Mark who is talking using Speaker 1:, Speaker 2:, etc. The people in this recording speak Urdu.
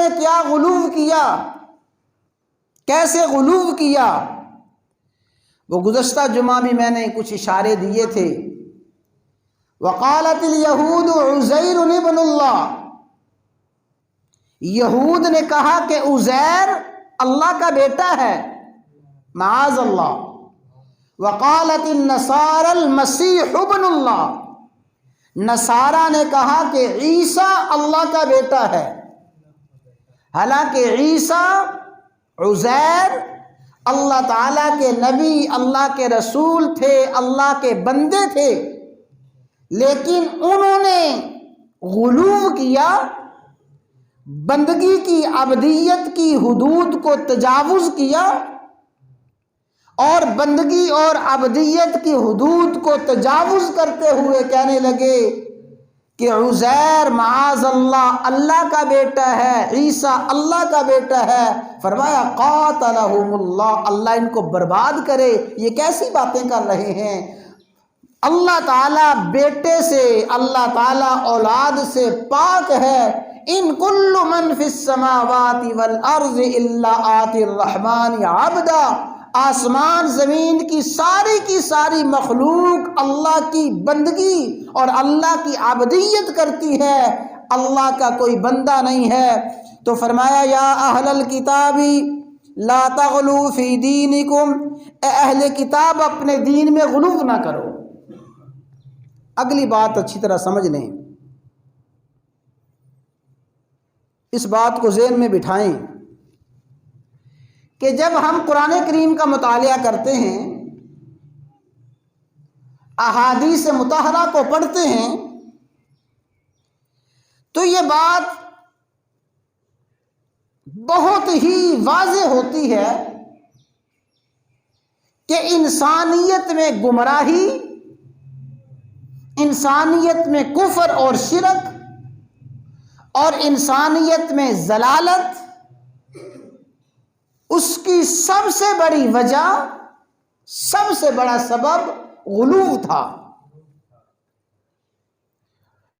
Speaker 1: نے کیا غلو کیا، کیسے غلو کیا، وہ گزشتہ جمعہ بھی میں نے کچھ اشارے دیے تھے۔ وقالت الیہود عزیر ابن اللہ، یہود نے کہا کہ عزیر اللہ کا بیٹا ہے، معاذ اللہ۔ وقالت النصارى المسیح ابن اللہ، نصارہ نے کہا کہ عیسیٰ اللہ کا بیٹا ہے، حالانکہ عیسیٰ عزیر اللہ تعالیٰ کے نبی، اللہ کے رسول تھے، اللہ کے بندے تھے، لیکن انہوں نے غلو کیا، بندگی کی عبدیت کی حدود کو تجاوز کیا، اور بندگی اور عبدیت کی حدود کو تجاوز کرتے ہوئے کہنے لگے کہ عزیر معاذ اللہ اللہ کا بیٹا ہے، عیسیٰ اللہ کا بیٹا ہے۔ فرمایا قاتلہم اللہ، اللہ ان کو برباد کرے، یہ کیسی باتیں کر رہے ہیں؟ اللہ تعالیٰ بیٹے سے، اللہ تعالیٰ اولاد سے پاک ہے۔ ان کل من فی السماوات والارض الا آتی الرحمن عبدا، آسمان زمین کی ساری مخلوق اللہ کی بندگی اور اللہ کی عبدیت کرتی ہے، اللہ کا کوئی بندہ نہیں ہے۔ تو فرمایا یا اہل الکتاب لا تغلوا فی دینکم، اے اہل کتاب اپنے دین میں غلو نہ کرو۔ اگلی بات اچھی طرح سمجھ لیں، اس بات کو ذہن میں بٹھائیں کہ جب ہم قرآن کریم کا مطالعہ کرتے ہیں، احادیث مطہرہ کو پڑھتے ہیں، تو یہ بات بہت ہی واضح ہوتی ہے کہ انسانیت میں گمراہی، انسانیت میں کفر اور شرک، اور انسانیت میں ضلالت، اس کی سب سے بڑی وجہ، سب سے بڑا سبب غلو تھا۔